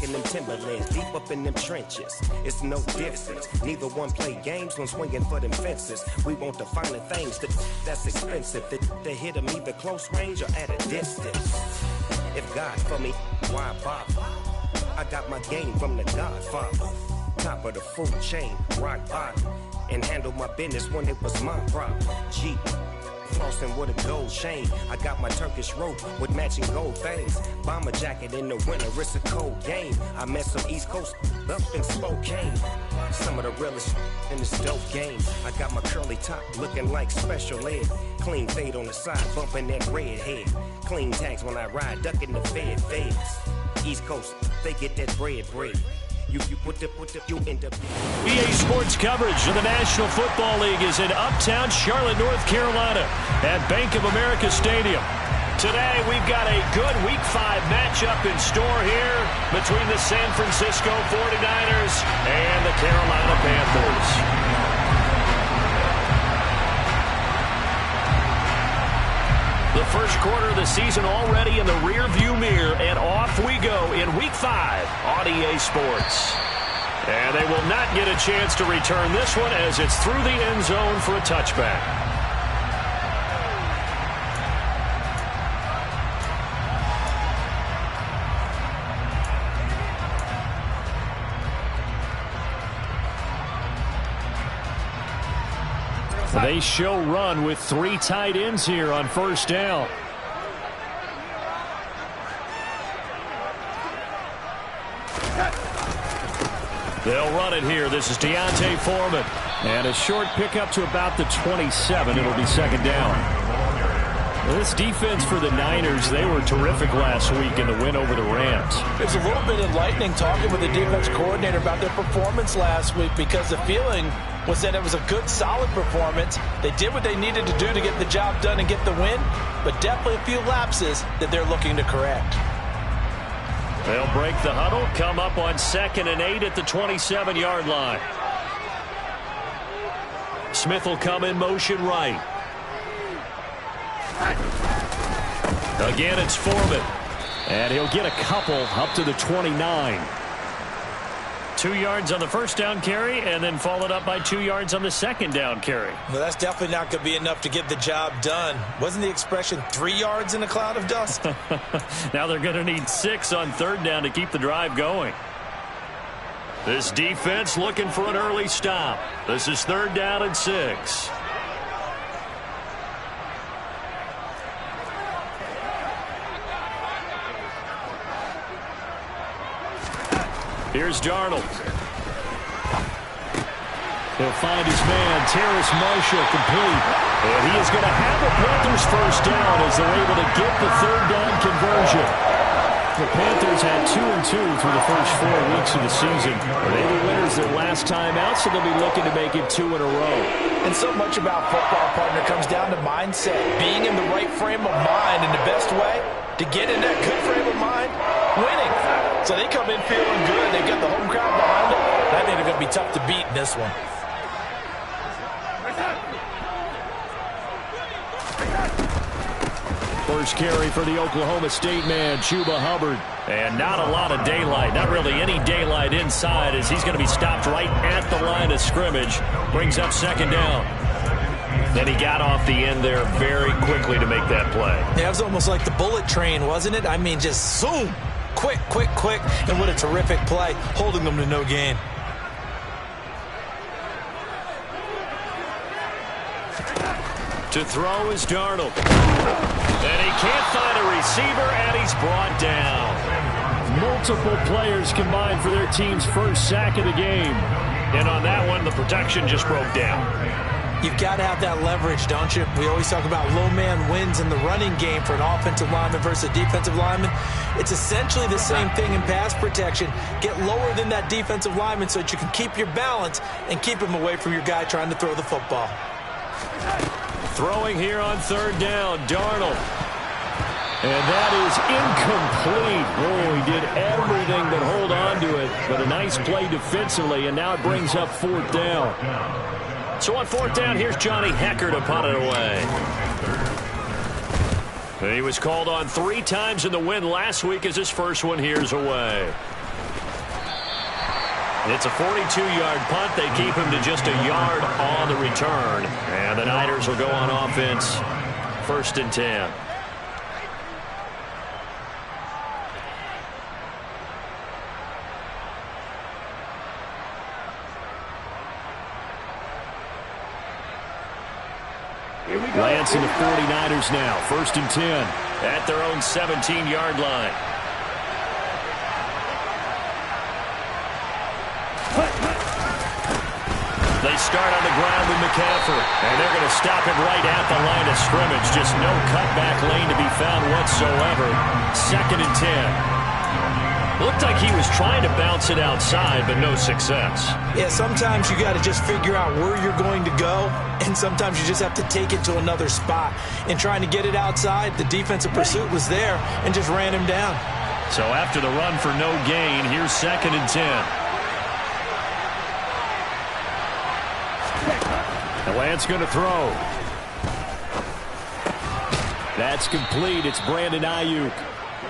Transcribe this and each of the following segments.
rocking them Timberlands, deep up in them trenches. It's no difference. Neither one play games when swinging for them fences. We want the finer things that's expensive. They hit them either close range or at a distance. If God for me, why bother? I got my game from the Godfather. Top of the food chain, rock bottom. And handle my business when it was my problem. Jeep, flossing with a gold chain. I got my Turkish rope with matching gold things. Bomber jacket in the winter, it's a cold game. I met some East Coast up in Spokane. Some of the realest in this dope game. I got my curly top looking like special ed. Clean fade on the side, bumping that red head. Clean tags when I ride, ducking the feds. East Coast, they get that bread. You end up. EA Sports coverage of the National Football League is in uptown Charlotte, North Carolina at Bank of America Stadium. Today, we've got a good Week 5 matchup in store here between the San Francisco 49ers and the Carolina Panthers. The first quarter of the season already in the rearview mirror, and off we go in Week 5 on EA Sports. And they will not get a chance to return this one as it's through the end zone for a touchback. They show run with 3 tight ends here on first down. They'll run it here. This is Deontay Foreman. And a short pickup to about the 27. It'll be second down. This defense for the Niners, they were terrific last week in the win over the Rams. There's a little bit enlightening talking with the defense coordinator about their performance last week, because the feeling was that it was a good, solid performance. They did what they needed to do to get the job done and get the win, but definitely a few lapses that they're looking to correct. They'll break the huddle, come up on 2nd and 8 at the 27-yard line. Smith will come in motion right. Again, it's Foreman. And he'll get a couple up to the 29. 2 yards on the first down carry, and then followed up by 2 yards on the second down carry. Well, that's definitely not going to be enough to get the job done. Wasn't the expression 3 yards in a cloud of dust? Now they're going to need 6 on third down to keep the drive going. This defense looking for an early stop. This is 3rd down and 6. Here's Darnold. He'll find his man, Terrace Marshall, complete. And he is going to have the Panthers first down as they're able to get the 3rd down conversion. The Panthers had 2-2 through the first 4 weeks of the season. They were winners their last time out, so they'll be looking to make it 2 in a row. And so much about football, partner, comes down to mindset. Being in the right frame of mind, and the best way to get in that good frame of mind, winning. So they come in feeling good. They've got the home crowd behind them. I think they're going to be tough to beat in this one. First carry for the Oklahoma State man, Chuba Hubbard. And not a lot of daylight, not really any daylight inside, as he's going to be stopped right at the line of scrimmage. Brings up second down. Then he got off the end there very quickly to make that play. Yeah, it was almost like the bullet train, wasn't it? I mean, just zoom. Quick, and what a terrific play, holding them to no gain. To throw is Darnold. And he can't find a receiver, and he's brought down. Multiple players combined for their team's first sack of the game. And on that one, the protection just broke down. You've got to have that leverage, don't you? We always talk about low man wins in the running game for an offensive lineman versus a defensive lineman. It's essentially the same thing in pass protection. Get lower than that defensive lineman so that you can keep your balance and keep him away from your guy trying to throw the football. Throwing here on 3rd down, Darnold. And that is incomplete. Oh, he did everything but hold on to it. But a nice play defensively, and now it brings up 4th down. So on 4th down, here's Johnny Hecker to punt it away. He was called on 3 times in the win last week as his first one here's away. It's a 42-yard punt. They keep him to just a yard on the return. And the Niners will go on offense, 1st and 10. Lance and the 49ers now, 1st and 10 at their own 17-yard line. They start on the ground with McCaffrey, and they're going to stop him right at the line of scrimmage. Just no cutback lane to be found whatsoever. 2nd and 10. Looked like he was trying to bounce it outside, but no success. Yeah, sometimes you got to just figure out where you're going to go, and sometimes you just have to take it to another spot. In trying to get it outside, the defensive pursuit was there and just ran him down. So after the run for no gain, here's 2nd and 10. And Lance going to throw. That's complete. It's Brandon Ayuk.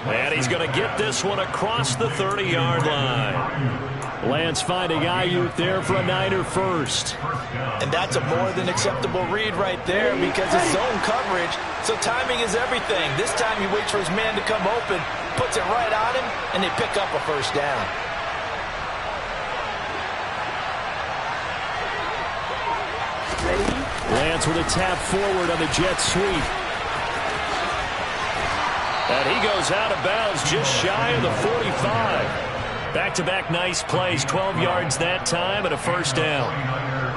And he's going to get this one across the 30-yard line. Lance finding Ayuk there for a Niner first. And that's a more than acceptable read right there because it's zone coverage, so timing is everything. This time he waits for his man to come open, puts it right on him, and they pick up a first down. Lance with a tap forward on the jet sweep. And he goes out of bounds just shy of the 45. Back-to-back nice plays, 12 yards that time and a first down.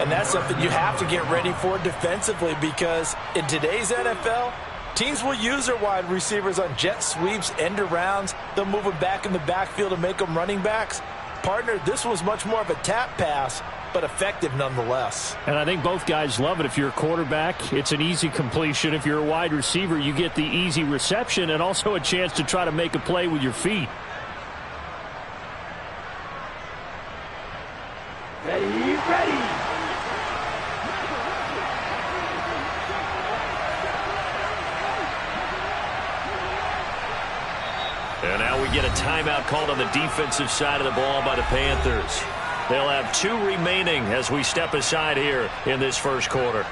And that's something you have to get ready for defensively because in today's NFL, teams will use their wide receivers on jet sweeps, end arounds. They'll move them back in the backfield and make them running backs. Partner, this was much more of a tap pass, but effective nonetheless. And I think both guys love it. If you're a quarterback, it's an easy completion. If you're a wide receiver, you get the easy reception and also a chance to try to make a play with your feet. Ready. And now we get a timeout called on the defensive side of the ball by the Panthers. They'll have 2 remaining as we step aside here in this first quarter.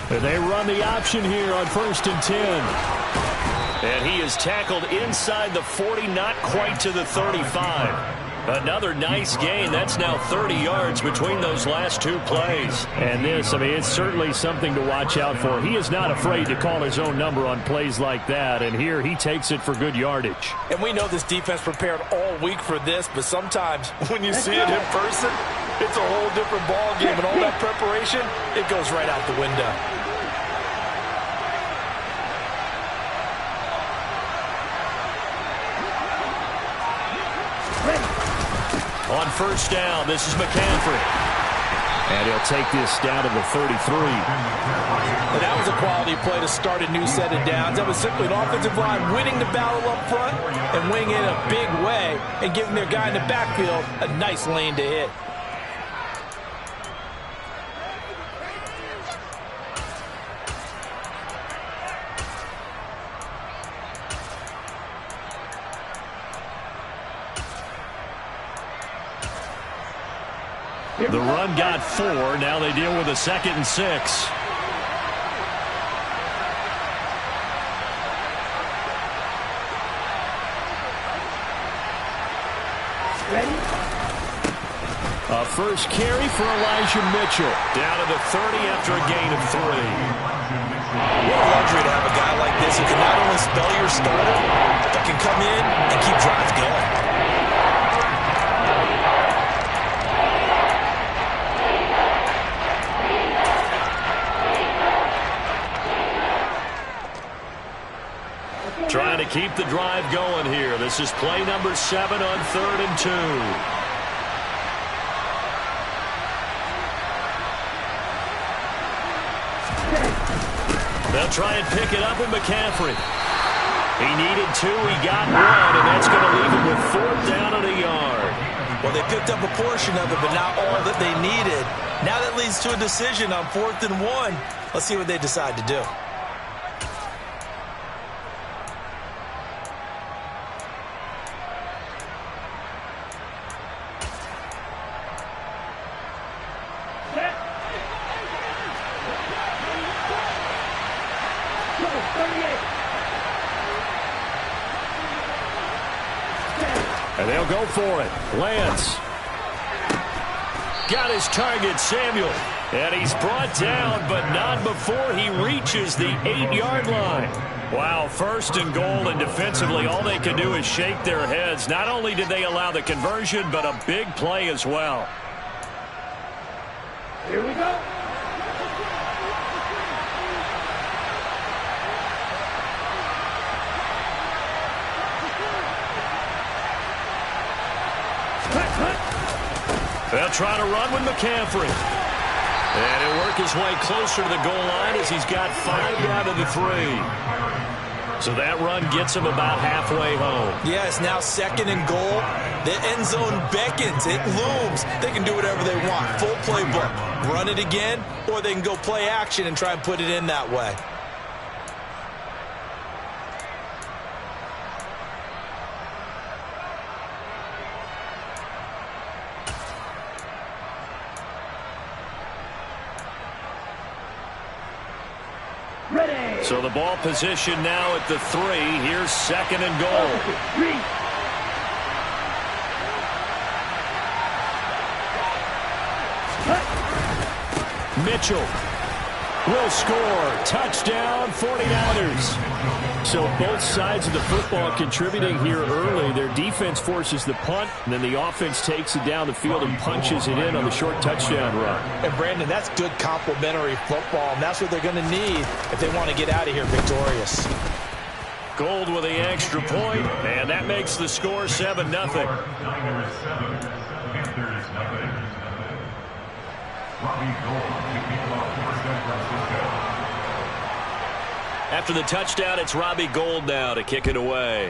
And they run the option here on 1st and 10. And he is tackled inside the 40, not quite to the 35. Another nice gain. That's now 30 yards between those last 2 plays. And this, I mean, it's certainly something to watch out for. He is not afraid to call his own number on plays like that. And here he takes it for good yardage. And we know this defense prepared all week for this, but sometimes when you see it in person, it's a whole different ball game. And all that preparation, it goes right out the window. On 1st down, this is McCaffrey. And he'll take this down to the 33. And that was a quality play to start a new set of downs. That was simply an offensive line winning the battle up front and winning it a big way and giving their guy in the backfield a nice lane to hit. The run got 4. Now they deal with a 2nd and 6. A first carry for Elijah Mitchell. Down to the 30 after a gain of 3. What a luxury to have a guy like this who can not only spell your starter, but can come in and keep drives going. Trying to keep the drive going here. This is play number 7 on 3rd and 2. They'll try and pick it up with McCaffrey. He needed 2, he got 1, and that's going to leave him with 4th down and a yard. Well, they picked up a portion of it, but not all that they needed. Now that leads to a decision on 4th and 1. Let's see what they decide to do. And they'll go for it. Lance got his target, Samuel. And he's brought down, but not before he reaches the 8-yard line. Wow, 1st and goal, and defensively all they can do is shake their heads. Not only did they allow the conversion, but a big play as well. Here we go. They'll try to run with McCaffrey. And he'll work his way closer to the goal line as he's got 5 down to the 3. So that run gets him about halfway home. Yes, now 2nd and goal. The end zone beckons. It looms. They can do whatever they want. Full playbook. Run it again, or they can go play action and try and put it in that way. So the ball position now at the 3. Here's 2nd and goal. Mitchell will score. Touchdown, 49ers. So both sides of the football contributing here early. Their defense forces the punt, and then the offense takes it down the field and punches it in on the short touchdown run. And, Brandon, that's good complementary football, and that's what they're going to need if they want to get out of here victorious. Gold with the extra point, and that makes the score 7-0. After the touchdown, it's Robbie Gould now to kick it away.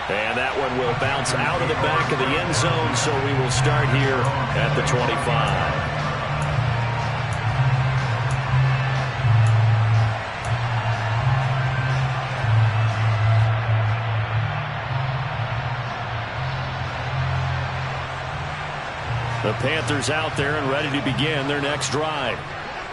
And that one will bounce out of the back of the end zone, so we will start here at the 25. The Panthers out there and ready to begin their next drive.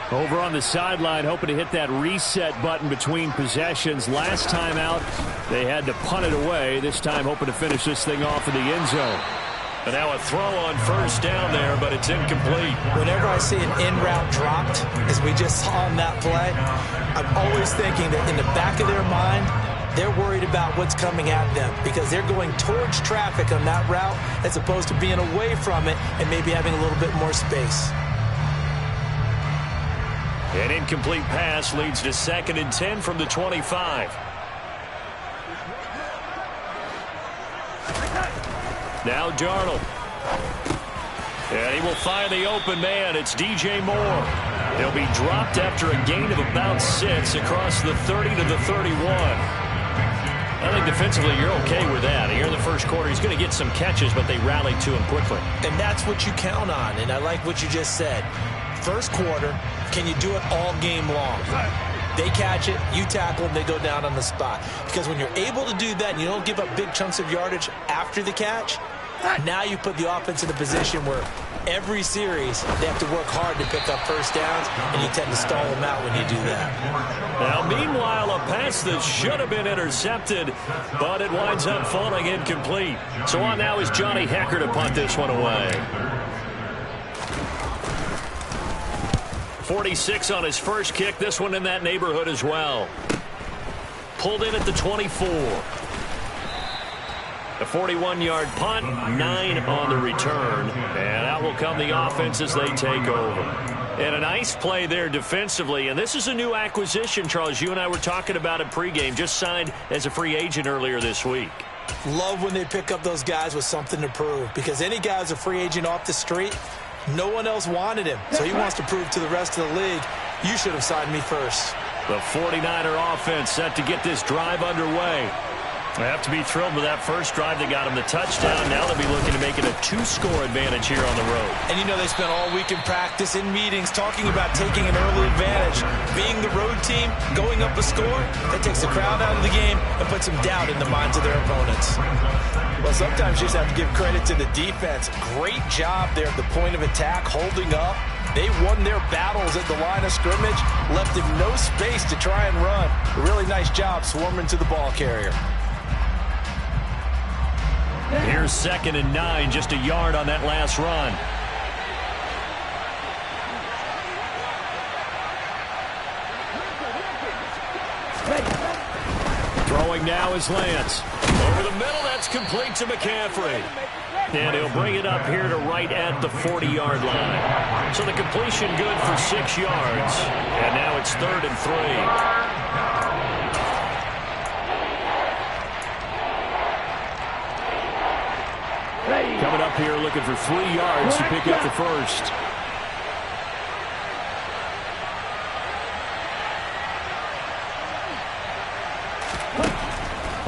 Over on the sideline, hoping to hit that reset button between possessions. Last time out, they had to punt it away. This time, hoping to finish this thing off in the end zone. And now a throw on 1st down there, but it's incomplete. Whenever I see an in-route dropped, as we just saw on that play, I'm always thinking that in the back of their mind, they're worried about what's coming at them because they're going towards traffic on that route as opposed to being away from it and maybe having a little bit more space. An incomplete pass leads to 2nd and 10 from the 25. Now Darnold. And he will find the open man. It's DJ Moore. He'll be dropped after a gain of about 6 across the 30 to the 31. I think defensively you're okay with that. Here in the first quarter, he's going to get some catches, but they rallied to him quickly. And that's what you count on, and I like what you just said. First quarter, can you do it all game long? They catch it, you tackle them, they go down on the spot. Because when you're able to do that and you don't give up big chunks of yardage after the catch, now you put the offense in a position where every series they have to work hard to pick up 1st downs, and you tend to stall them out when you do that. Now, meanwhile, a pass that should have been intercepted, but it winds up falling incomplete. So on now is Johnny Hecker to punt this one away. 46 on his first kick. This one in that neighborhood as well. Pulled in at the 24. A 41-yard punt, 9 on the return. And out will come the offense as they take over. And a nice play there defensively. And this is a new acquisition, Charles. You and I were talking about it pregame. Just signed as a free agent earlier this week. Love when they pick up those guys with something to prove. Because any guy who's a free agent off the street, no one else wanted him. So he wants to prove to the rest of the league, you should have signed me first. The 49er offense set to get this drive underway. They have to be thrilled with that first drive that got them the touchdown. Now they'll be looking to make it a 2-score advantage here on the road. And you know they spent all week in practice, in meetings, talking about taking an early advantage. Being the road team, going up a score, that takes the crowd out of the game and puts some doubt in the minds of their opponents. Well, sometimes you just have to give credit to the defense. Great job there at the point of attack, holding up. They won their battles at the line of scrimmage, left him no space to try and run. A really nice job swarming to the ball carrier. Here's 2nd and 9, just a yard on that last run. Throwing now is Lance. Over the middle, that's complete to McCaffrey. And he'll bring it up here to right at the 40-yard line. So the completion good for 6 yards. And now it's 3rd and 3. Coming up here looking for 3 yards to pick up the first.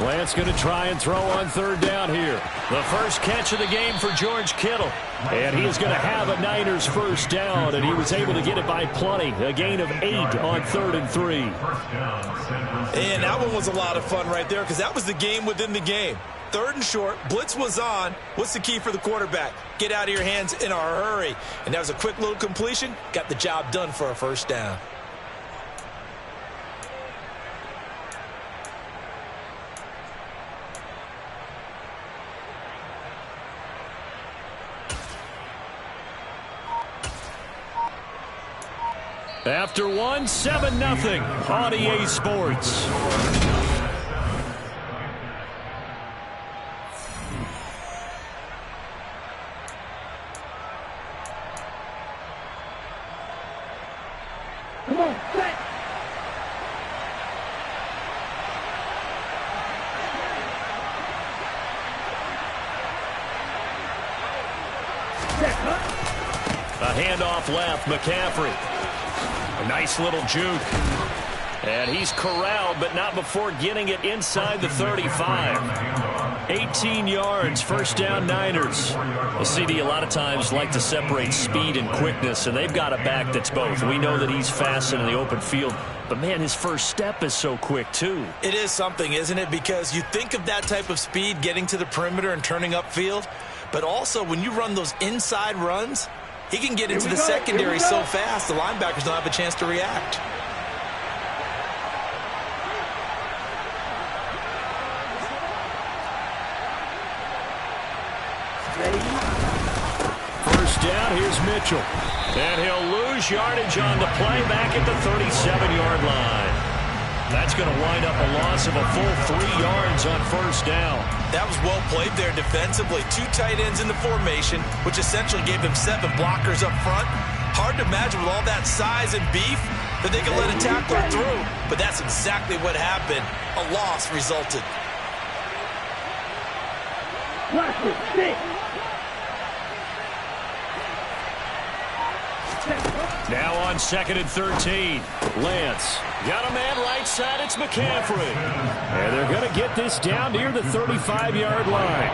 Lance going to try and throw on 3rd down here. The first catch of the game for George Kittle. And he is going to have a Niners first down, and he was able to get it by plenty. A gain of 8 on 3rd and 3. And that one was a lot of fun right there because that was the game within the game. 3rd and short, blitz was on. What's the key for the quarterback? Get out of your hands in a hurry. And that was a quick little completion. Got the job done for a first down. After 1, 7-0 on EA Sports. Come on, set. A handoff left, McCaffrey. A nice little juke. And he's corralled, but not before getting it inside the 35. 18 yards, first down Niners. The CD a lot of times like to separate speed and quickness, and they've got a back that's both. We know that he's fast in the open field, but man, his first step is so quick too. It is something, isn't it? Because you think of that type of speed getting to the perimeter and turning upfield, but also when you run those inside runs, he can get into the secondary so fast the linebackers don't have a chance to react. First down, here's Mitchell. And he'll lose yardage on the play back at the 37-yard line. That's going to wind up a loss of a full 3 yards on first down. That was well played there defensively. 2 tight ends in the formation, which essentially gave them 7 blockers up front. Hard to imagine with all that size and beef that they could let a tackler through. But that's exactly what happened. A loss resulted. Watch it, stick. Now on 2nd and 13. Lance. Got a man right side. It's McCaffrey. And they're going to get this down near the 35-yard line.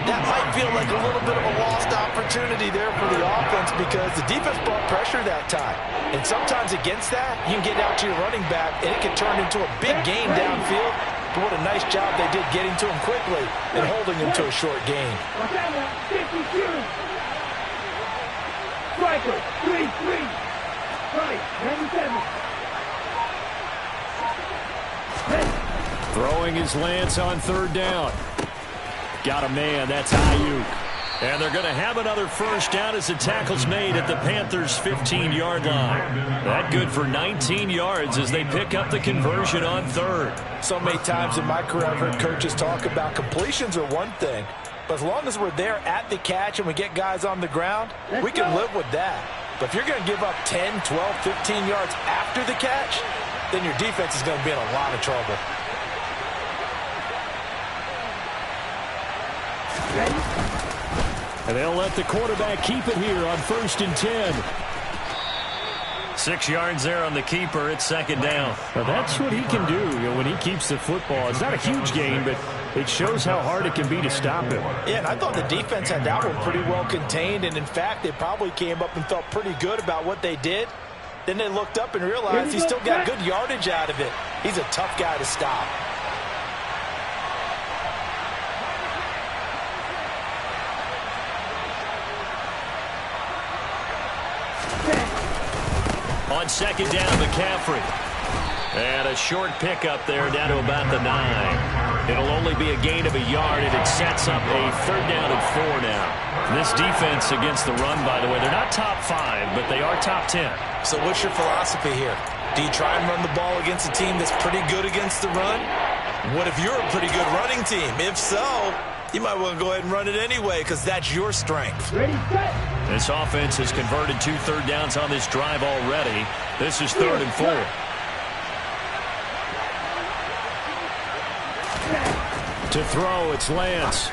That might feel like a little bit of a lost opportunity there for the offense because the defense brought pressure that time. And sometimes against that, you can get out to your running back, and it can turn into a big gain downfield. But what a nice job they did getting to him quickly and holding him to a short gain. Striker, 3-3. Right, 97. Throwing his Lance on 3rd down. Got a man, that's Ayuk. And they're going to have another first down as the tackle's made at the Panthers' 15-yard line. That good for 19 yards as they pick up the conversion on 3rd. So many times in my career I've heard coaches talk about completions are one thing, but as long as we're there at the catch and we get guys on the ground, we can live with that. But if you're going to give up 10, 12, 15 yards after the catch, then your defense is going to be in a lot of trouble. And they'll let the quarterback keep it here on 1st and 10. 6 yards there on the keeper. It's second down. Well, that's what he can do, when he keeps the football. It's not a huge gain, but it shows how hard it can be to stop him. Yeah, and I thought the defense had that one pretty well contained, and in fact, they probably came up and felt pretty good about what they did. Then they looked up and realized he still got good yardage out of it. He's a tough guy to stop. On second down, McCaffrey. And a short pickup there down to about the 9. It'll only be a gain of a yard, and it sets up a third down and 4 now. This defense against the run, by the way, they're not top 5, but they are top 10. So what's your philosophy here? Do you try and run the ball against a team that's pretty good against the run? What if you're a pretty good running team? If so, you might want to go ahead and run it anyway because that's your strength. Ready, set. This offense has converted 2 third downs on this drive already. This is 3rd and 4. To throw, it's Lance.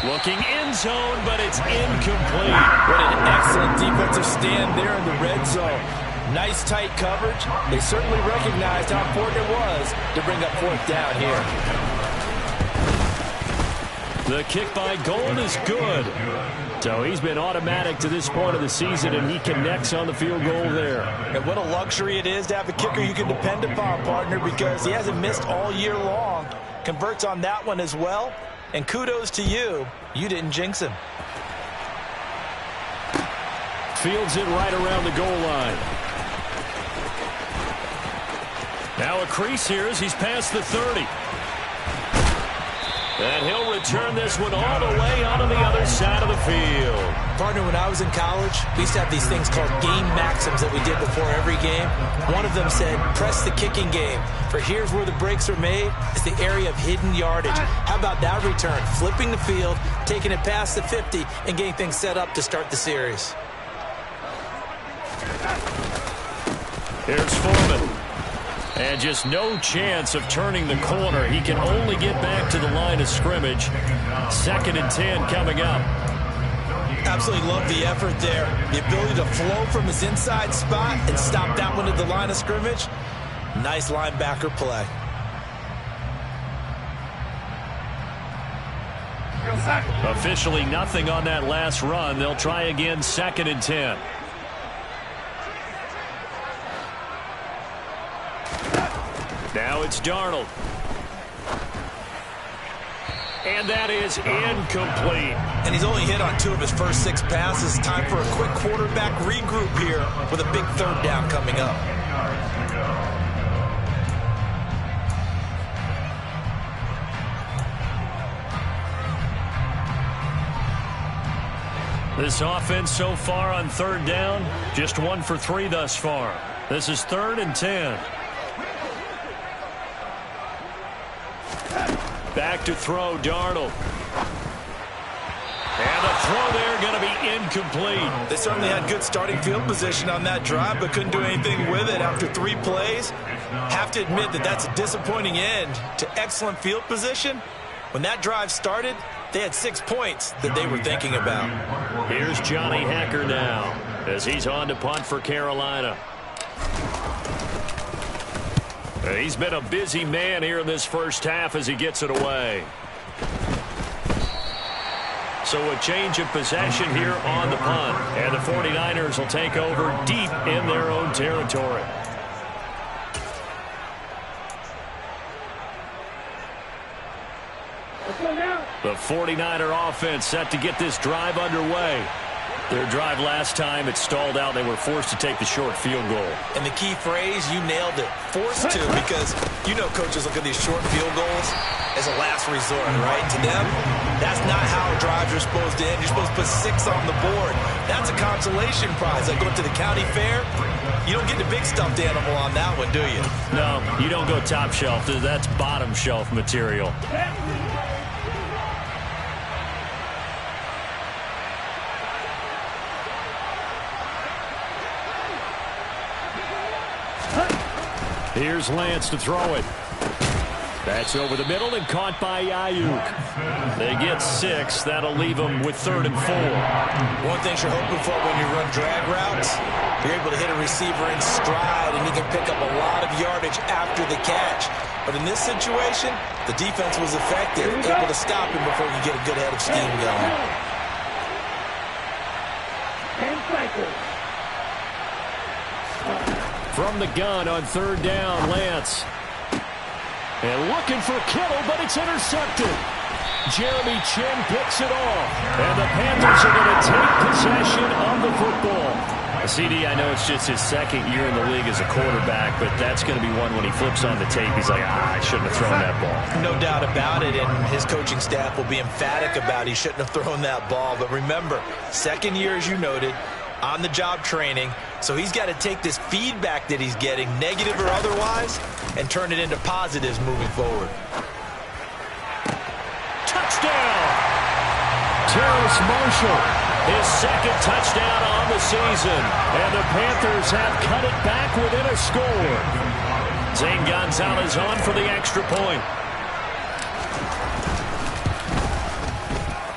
Looking end zone, but it's incomplete. What an excellent defensive stand there in the red zone. Nice tight coverage. They certainly recognized how important it was to bring up 4th down here. The kick by Gold is good. So he's been automatic to this point of the season, and he connects on the field goal there. And what a luxury it is to have a kicker you can depend upon, partner, because he hasn't missed all year long. Converts on that one as well. And kudos to you. You didn't jinx him. Fields it right around the goal line. Now a crease here as he's past the 30. And he'll return this one all the way out on the other side of the field. Partner, when I was in college, we used to have these things called game maxims that we did before every game. One of them said, press the kicking game. For here's where the breaks are made. It's the area of hidden yardage. How about that return? Flipping the field, taking it past the 50, and getting things set up to start the series. Here's Foreman. And just no chance of turning the corner. He can only get back to the line of scrimmage. 2nd and 10 coming up. Absolutely love the effort there. The ability to flow from his inside spot and stop that one at the line of scrimmage. Nice linebacker play. Officially nothing on that last run. They'll try again 2nd and 10. Now it's Darnold. And that is incomplete. And he's only hit on 2 of his first 6 passes. Time for a quick quarterback regroup here with a big 3rd down coming up. This offense so far on 3rd down, just 1 for 3 thus far. This is 3rd and 10. Back to throw, Darnold. And the throw there going to be incomplete. They certainly had good starting field position on that drive, but couldn't do anything with it after 3 plays. Have to admit that that's a disappointing end to excellent field position. When that drive started, they had 6 points that they were thinking about. Here's Johnny Hacker now as he's on to punt for Carolina. He's been a busy man here in this first half as he gets it away. So a change of possession here on the punt. And the 49ers will take over deep in their own territory. The 49er offense set to get this drive underway. Their drive last time, it stalled out. They were forced to take the short field goal. And the key phrase, you nailed it. Forced to, because you know coaches look at these short field goals as a last resort, right? To them, that's not how drives are supposed to end. You're supposed to put 6 on the board. That's a consolation prize. Like going to the county fair, you don't get the big stuffed animal on that one, do you? No, you don't go top shelf. That's bottom shelf material. Here's Lance to throw it. That's over the middle and caught by Ayuk. They get 6. That'll leave them with 3rd and 4. One thing you're hoping for when you run drag routes, you're able to hit a receiver in stride, and he can pick up a lot of yardage after the catch. But in this situation, the defense was effective, able to stop him before you get a good head of steam going. From the gun on 3rd down, Lance. And looking for Kittle, but it's intercepted. Jeremy Chin picks it off. And the Panthers are going to take possession of the football. CD, I know it's just his 2nd year in the league as a quarterback, but that's going to be one when he flips on the tape. He's like, I shouldn't have thrown that ball. No doubt about it, and his coaching staff will be emphatic about he shouldn't have thrown that ball. But remember, 2nd year, as you noted, on-the-job training, so he's got to take this feedback that he's getting, negative or otherwise, and turn it into positives moving forward. Touchdown! Terrace Marshall, his 2nd touchdown on the season, and the Panthers have cut it back within a score. Zane Gonzalez on for the extra point.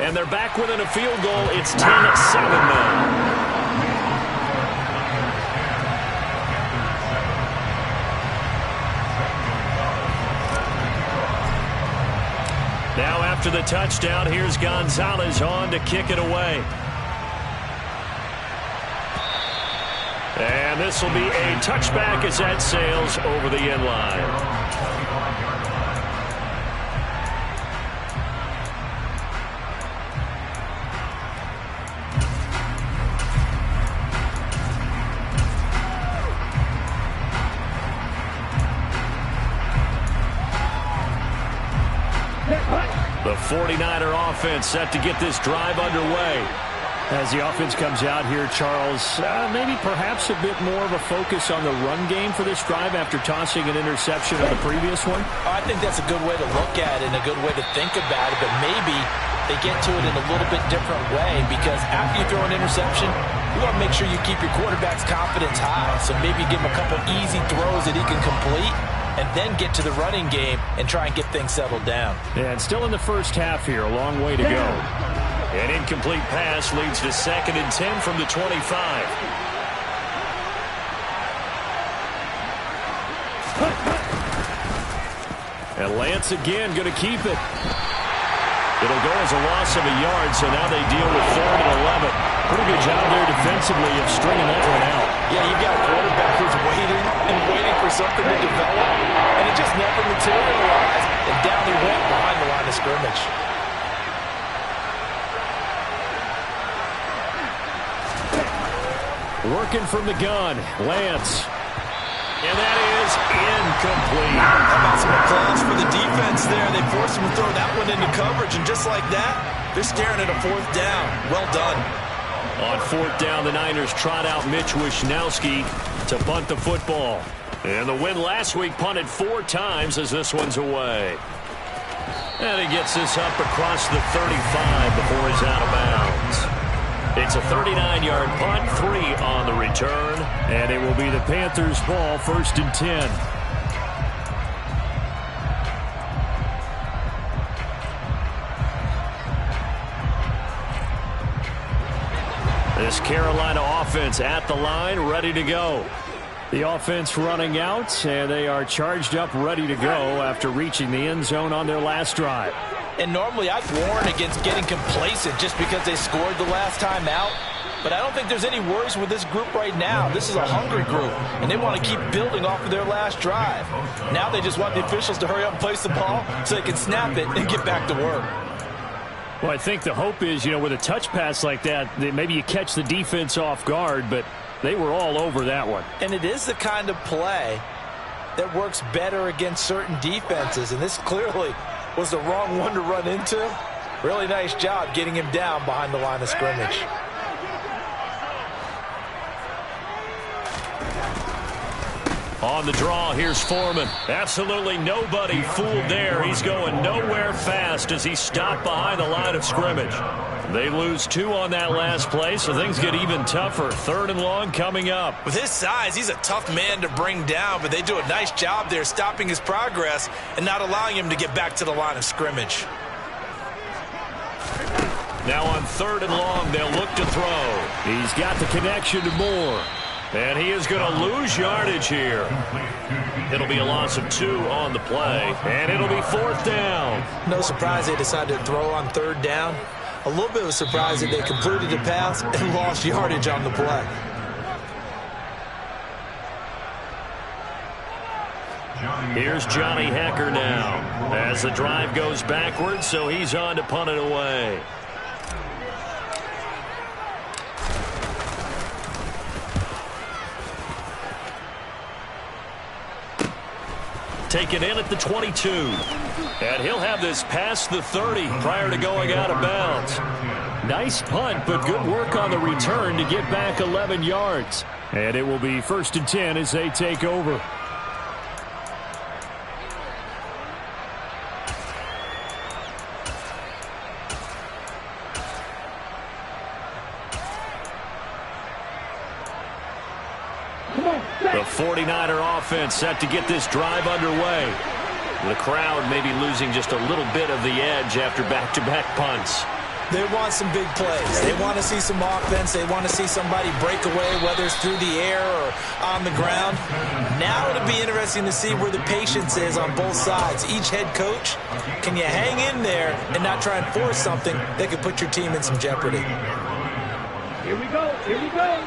And they're back within a field goal. It's 10-7 now. Now after the touchdown, here's Gonzalez on to kick it away. And this will be a touchback as that sails over the end line. The 49er offense set to get this drive underway. As the offense comes out here, Charles, maybe perhaps a bit more of a focus on the run game for this drive after tossing an interception on the previous one? I think that's a good way to look at it and a good way to think about it, but maybe they get to it in a little bit different way, because after you throw an interception, you want to make sure you keep your quarterback's confidence high. So maybe give him a couple easy throws that he can complete, and then get to the running game and try and get things settled down. And still in the first half here, a long way to go. An incomplete pass leads to 2nd and 10 from the 25. And Lance again going to keep it. It'll go as a loss of a yard, so now they deal with 3rd and 11. Pretty good job there defensively of stringing that one out. Yeah, you've got a quarterback who's waiting and waiting for something to develop, and it just never materialized, and down he went behind the line of scrimmage. Working from the gun, Lance. And that is incomplete. How about some applause for the defense there? They forced him to throw that one into coverage, and just like that, they're staring at a 4th down. Well done. On 4th down, the Niners trot out Mitch Wishnowski to punt the football. And the win last week punted 4 times as this one's away. And he gets this up across the 35 before he's out of bounds. It's a 39-yard punt, 3 on the return, and it will be the Panthers' ball, 1st and 10. This Carolina offense at the line, ready to go. The offense running out, and they are charged up, ready to go after reaching the end zone on their last drive. And normally I'd warn against getting complacent just because they scored the last time out. But I don't think there's any worries with this group right now. This is a hungry group, and they want to keep building off of their last drive. Now they just want the officials to hurry up and place the ball so they can snap it and get back to work. Well, I think the hope is, with a touch pass like that maybe you catch the defense off guard, but they were all over that one. And it is the kind of play that works better against certain defenses, and this clearly was the wrong one to run into. Really nice job getting him down behind the line of scrimmage. On the draw, here's Foreman. Absolutely nobody fooled there. He's going nowhere fast as he stopped behind the line of scrimmage. They lose 2 on that last play, so things get even tougher. 3rd and long coming up. With his size, he's a tough man to bring down, but they do a nice job there stopping his progress and not allowing him to get back to the line of scrimmage. Now on 3rd and long, they'll look to throw. He's got the connection to Moore. And he is going to lose yardage here. It'll be a loss of 2 on the play, and it'll be 4th down. No surprise they decided to throw on 3rd down. A little bit of a surprise that they completed the pass and lost yardage on the play. Here's Johnny Hecker now as the drive goes backwards, so he's on to punt it away. Taken in at the 22. And he'll have this past the 30 prior to going out of bounds. Nice punt, but good work on the return to get back 11 yards. And it will be 1st and 10 as they take over. The 49er offense set to get this drive underway. The crowd may be losing just a little bit of the edge after back-to-back punts. They want some big plays. They want to see some offense. They want to see somebody break away, whether it's through the air or on the ground. Now it'll be interesting to see where the patience is on both sides. Each head coach, can you hang in there and not try and force something that could put your team in some jeopardy? Here we go. Here we go.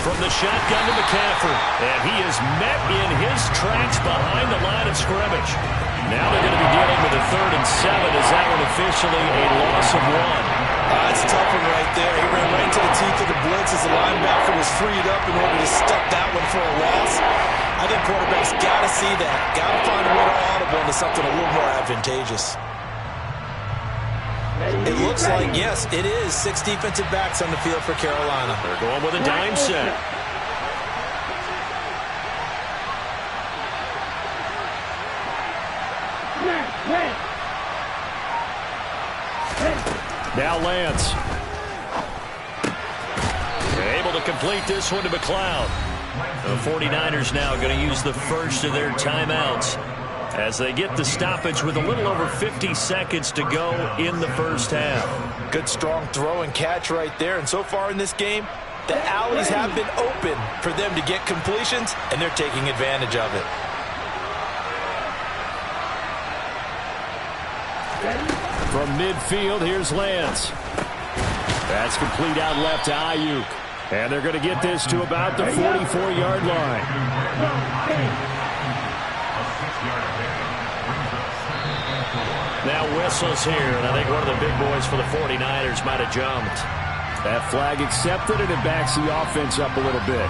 From the shotgun to McCaffrey, and he is met in his tracks behind the line of scrimmage. Now they're going to be dealing with a 3rd and 7. Is that one officially a loss of 1? That's a tough one right there. He ran right into the teeth of the blitz as the linebacker was freed up in order to stuff that one for a loss. I think quarterbacks got to see that. Got to find a way to audible into something a little more advantageous. It looks like, yes, it is 6 defensive backs on the field for Carolina. They're going with a dime set. Now Lance. They're able to complete this one to McLeod. The 49ers now going to use the first of their timeouts as they get the stoppage with a little over 50 seconds to go in the first half. Good strong throw and catch right there. And so far in this game, the alleys have been open for them to get completions, and they're taking advantage of it. From midfield, here's Lance. That's complete out left to Ayuk. And they're going to get this to about the 44-yard line. Now whistles here, and I think one of the big boys for the 49ers might have jumped. That flag accepted, and it backs the offense up a little bit.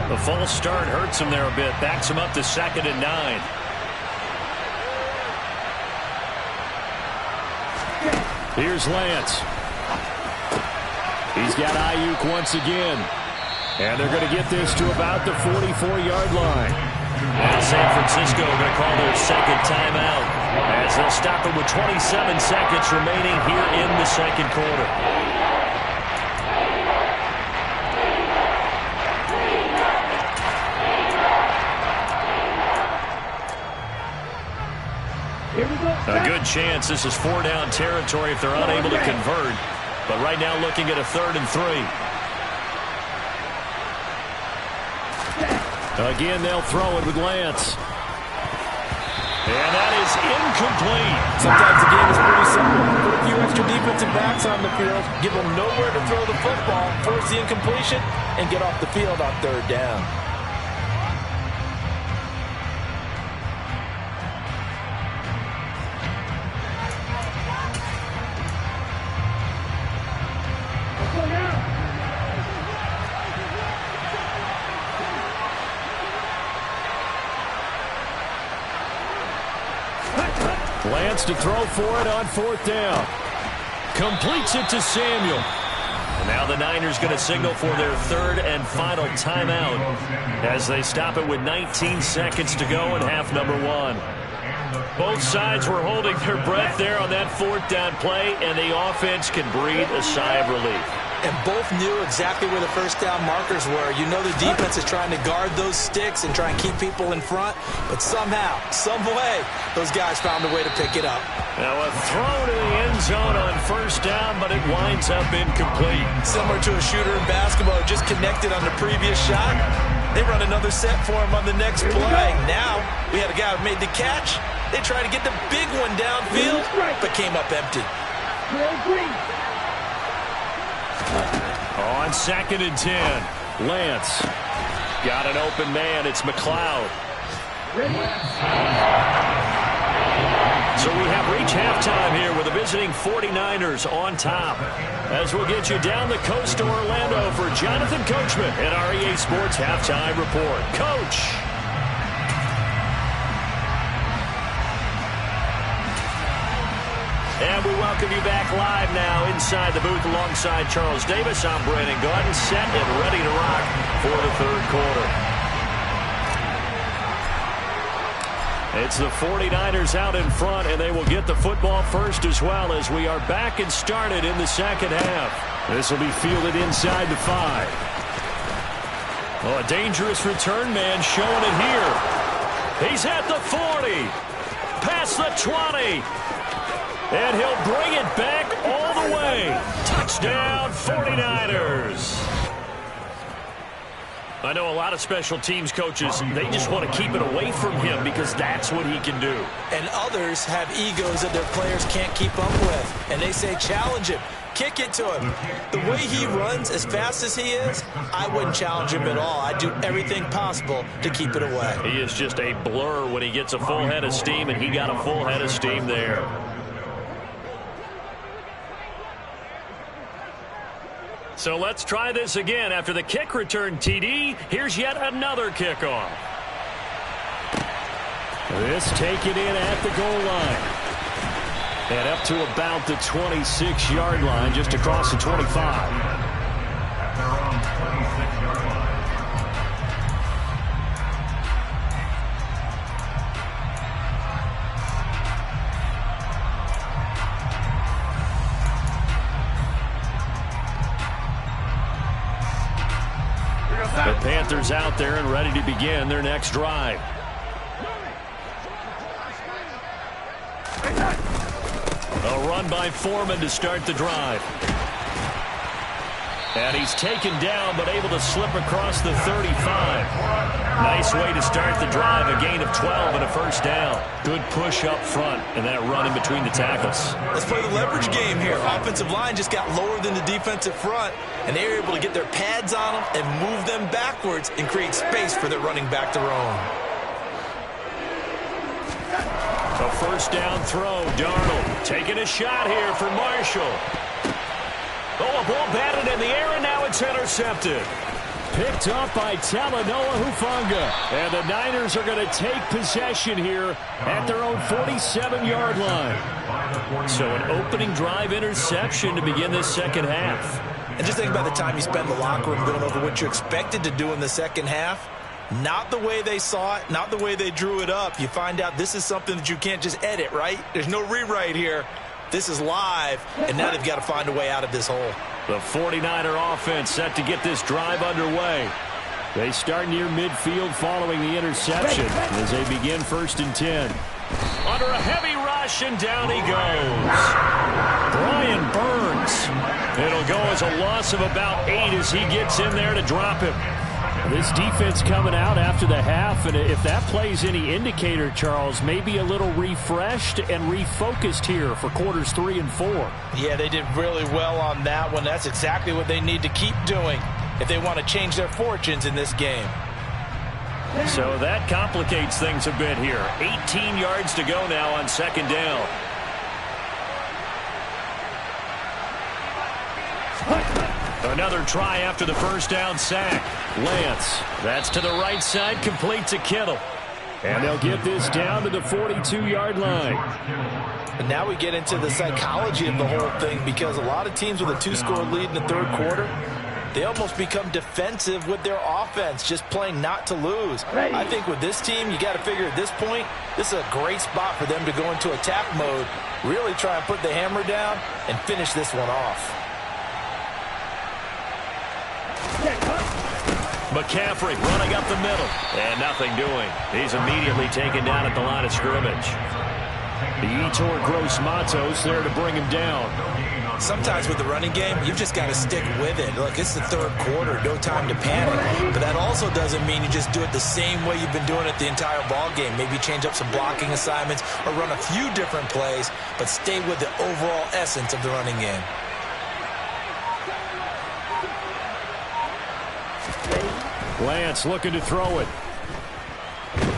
The false start hurts him there a bit. Backs him up to 2nd and 9. Here's Lance. He's got Ayuk once again. And they're going to get this to about the 44-yard line. Now San Francisco going to call their 2nd timeout as they'll stop it with 27 seconds remaining here in the 2nd quarter. A good chance this is 4-down territory if they're unable to convert. But right now looking at a 3rd and 3. Again, they'll throw it with Lance. And that is incomplete. Sometimes the game is pretty simple. Put a few extra defensive backs on the field, give them nowhere to throw the football, force the incompletion, and get off the field on 3rd down. Lance to throw for it on 4th down. Completes it to Samuel. And now the Niners going to signal for their third and final timeout as they stop it with 19 seconds to go in half number 1. Both sides were holding their breath there on that fourth down play, and the offense can breathe a sigh of relief. And both knew exactly where the first down markers were. You know the defense is trying to guard those sticks and try and keep people in front, but somehow, some way, those guys found a way to pick it up. Now a throw to the end zone on first down, but it winds up incomplete. Similar to a shooter in basketball who just connected on the previous shot. They run another set for him on the next play. Now we had a guy who made the catch. They tried to get the big one downfield, but came up empty. On 2nd and 10, Lance got an open man. It's McLeod. So we have reached halftime here with the visiting 49ers on top. As we'll get you down the coast to Orlando for Jonathan Coachman at our EA Sports Halftime Report. Coach. And we welcome you back live now inside the booth alongside Charles Davis. I'm Brandon Gaudin, set and ready to rock for the third quarter. It's the 49ers out in front, and they will get the football first as well as we are back and started in the second half. This will be fielded inside the 5. Oh, a dangerous return man showing it here. He's at the 40, past the 20. And he'll bring it back all the way. Touchdown, 49ers. I know a lot of special teams coaches, they just want to keep it away from him because that's what he can do. And others have egos that their players can't keep up with. And they say, challenge him. Kick it to him. The way he runs as fast as he is, I wouldn't challenge him at all. I'd do everything possible to keep it away. He is just a blur when he gets a full head of steam, and he got a full head of steam there. So let's try this again. After the kick return TD, here's yet another kickoff. This taken in at the goal line. And up to about the 26-yard line, just across the 25. The Panthers out there and ready to begin their next drive. A run by Foreman to start the drive. And he's taken down but able to slip across the 35. Nice way to start the drive. A gain of 12 and a first down. Good push up front and that run in between the tackles. Let's play the leverage game here. Offensive line just got lower than the defensive front, and they were able to get their pads on them and move them backwards and create space for their running back to roam. A first down throw. Darnold taking a shot here for Marshall. Oh, a ball batted in the air, and now it's intercepted. Picked up by Talanoa Hufanga. And the Niners are going to take possession here at their own 47-yard line. So an opening drive interception to begin this second half. And just think about the time you spend in the locker room going over what you expected to do in the second half. Not the way they saw it, not the way they drew it up. You find out this is something that you can't just edit, right? There's no rewrite here. This is live, and now they've got to find a way out of this hole. The 49er offense set to get this drive underway. They start near midfield following the interception as they begin 1st and 10. Under a heavy rush, and down he goes. Brian Burns. It'll go as a loss of about 8 as he gets in there to drop him. This defense coming out after the half, and if that plays any indicator, Charles, maybe a little refreshed and refocused here for quarters 3 and 4. Yeah, they did really well on that one. That's exactly what they need to keep doing if they want to change their fortunes in this game. So that complicates things a bit here. 18 yards to go now on 2nd down. Another try after the first down sack. Lance, that's to the right side, complete to Kittle. And they'll get this down to the 42-yard line. And now we get into the psychology of the whole thing, because a lot of teams with a 2-score lead in the third quarter, they almost become defensive with their offense, just playing not to lose. I think with this team, you got to figure at this point, this is a great spot for them to go into attack mode, really try and put the hammer down and finish this one off. McCaffrey running up the middle, and nothing doing. He's immediately taken down at the line of scrimmage. The Yetur Gross-Matos there to bring him down. Sometimes with the running game, you've just got to stick with it. Look, it's the third quarter, no time to panic. But that also doesn't mean you just do it the same way you've been doing it the entire ball game. Maybe change up some blocking assignments or run a few different plays, but stay with the overall essence of the running game. Lance looking to throw it.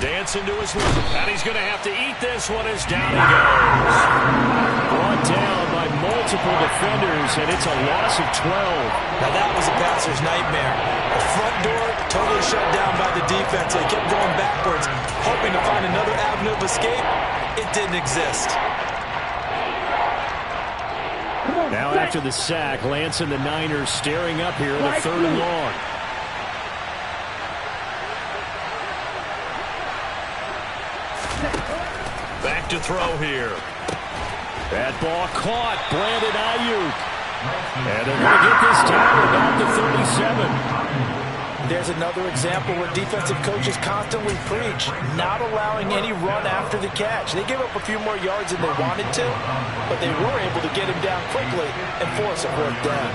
Dancing to his left, and he's going to have to eat this one as down he goes. Brought down by multiple defenders, and it's a loss of 12. Now that was a passer's nightmare. The front door totally shut down by the defense. They kept going backwards, hoping to find another avenue of escape. It didn't exist. Now after the sack, Lance and the Niners staring up here in the 3rd and long. Back to throw here. That ball caught. Brandon Ayuk. And they're going to get this down about the 37. There's another example where defensive coaches constantly preach, not allowing any run after the catch. They gave up a few more yards than they wanted to, but they were able to get him down quickly and force a 4th down.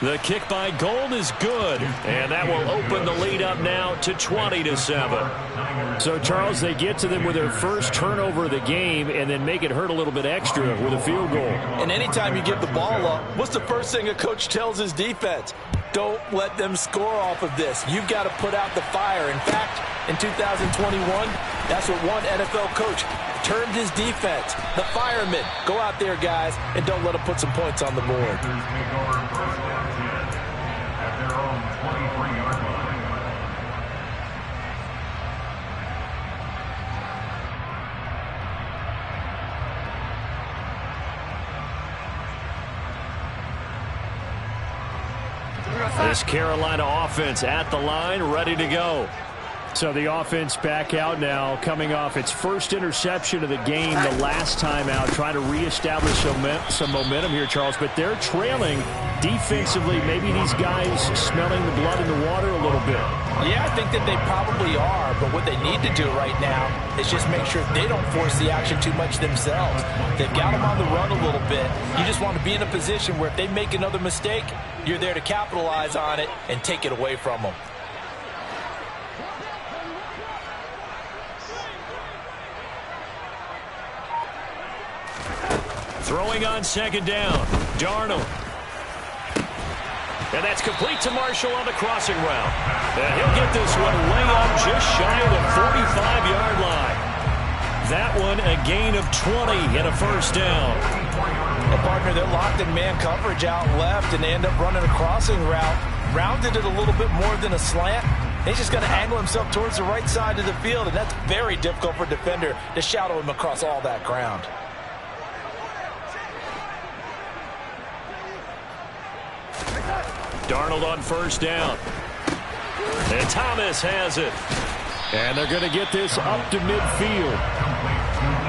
The kick by Gold is good, and that will open the lead up now to 20-7. So, Charles, they get to them with their first turnover of the game and then make it hurt a little bit extra with a field goal. And anytime you give the ball up, what's the first thing a coach tells his defense? Don't let them score off of this. You've got to put out the fire. In fact, in 2021, that's what one NFL coach termed his defense. The firemen. Go out there, guys, and don't let them put some points on the board. This Carolina offense at the line, ready to go. So the offense back out now, coming off its first interception of the game the last time out, trying to reestablish some momentum here, Charles. But they're trailing defensively. Maybe these guys smelling the blood in the water a little bit. Yeah, I think that they probably are. But what they need to do right now is just make sure they don't force the action too much themselves. They've got them on the run a little bit. You just want to be in a position where if they make another mistake, you're there to capitalize on it and take it away from them. Throwing on 2nd down, Darnold. And that's complete to Marshall on the crossing route. And he'll get this one way up just shy of the 45-yard line. That one a gain of 20 and a 1st down. And partner, they're locked in man coverage out left, and they end up running a crossing route. Rounded it a little bit more than a slant. He's just going to angle himself towards the right side of the field, and that's very difficult for a defender to shadow him across all that ground. Darnold on 1st down. And Thomas has it. And they're going to get this up to midfield.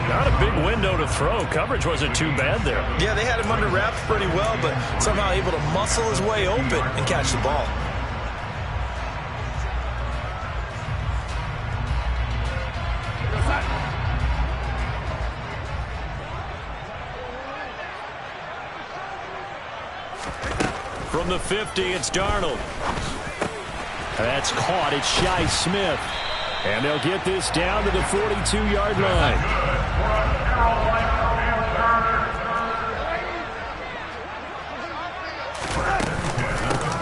Not a big window to throw. Coverage wasn't too bad there. Yeah, they had him under wraps pretty well, but somehow able to muscle his way open and catch the ball. From the 50, it's Darnold. That's caught. It's Shi Smith. And they'll get this down to the 42-yard line.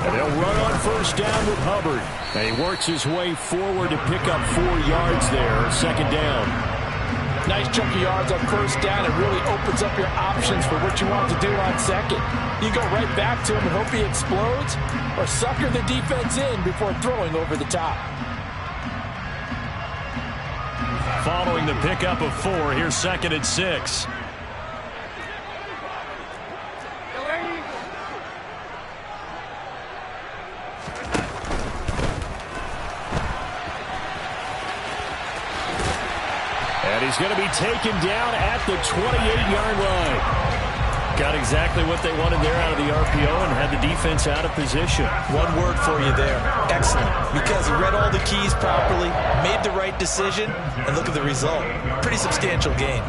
And they'll run on 1st down with Hubbard. And he works his way forward to pick up 4 yards there, 2nd down. Nice chunk of yards on first down. It really opens up your options for what you want to do on second. You go right back to him and hope he explodes, or sucker the defense in before throwing over the top. Following the pickup of 4, here's 2nd and 6. And he's going to be taken down at the 28-yard line. Got exactly what they wanted there out of the RPO and had the defense out of position. One word for you there. Excellent. Because he read all the keys properly, made the right decision, and look at the result. Pretty substantial gain.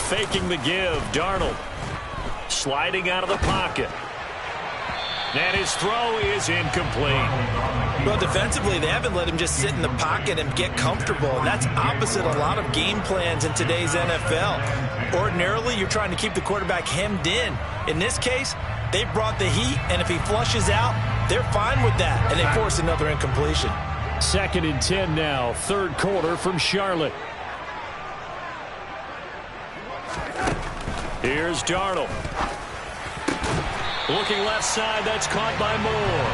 Faking the give. Darnold sliding out of the pocket. And his throw is incomplete. Well, defensively, they haven't let him just sit in the pocket and get comfortable. And that's opposite a lot of game plans in today's NFL. Ordinarily, you're trying to keep the quarterback hemmed in. In this case, they brought the heat, and if he flushes out, they're fine with that, and they force another incompletion. 2nd and 10 now, 3rd quarter from Charlotte. Here's Darnold. Looking left side, that's caught by Moore.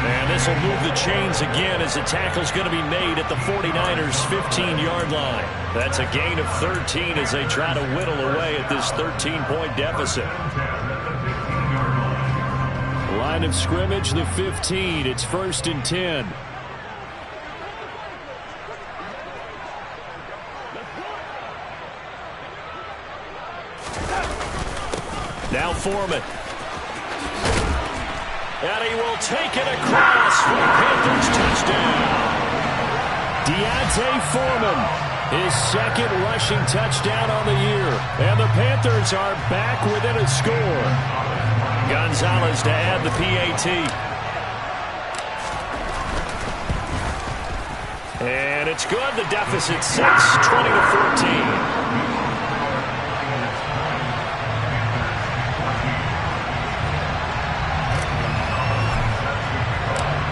And this will move the chains again as the tackle's going to be made at the 49ers' 15-yard line. That's a gain of 13 as they try to whittle away at this 13-point deficit. Line of scrimmage, the 15. It's 1st and 10. Now Foreman. And he will take it across for the Panthers touchdown. Deontay Foreman, his 2nd rushing touchdown on the year. And the Panthers are back within a score. Gonzalez to add the PAT. And it's good. The deficit 6, 20-14.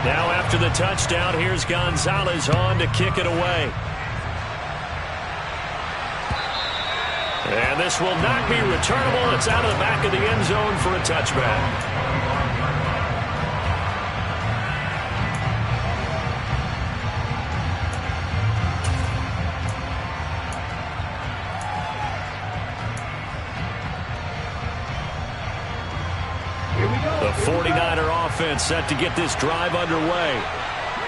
Now after the touchdown, here's Gonzalez on to kick it away. And this will not be returnable. It's out of the back of the end zone for a touchback. The 49er offense set to get this drive underway.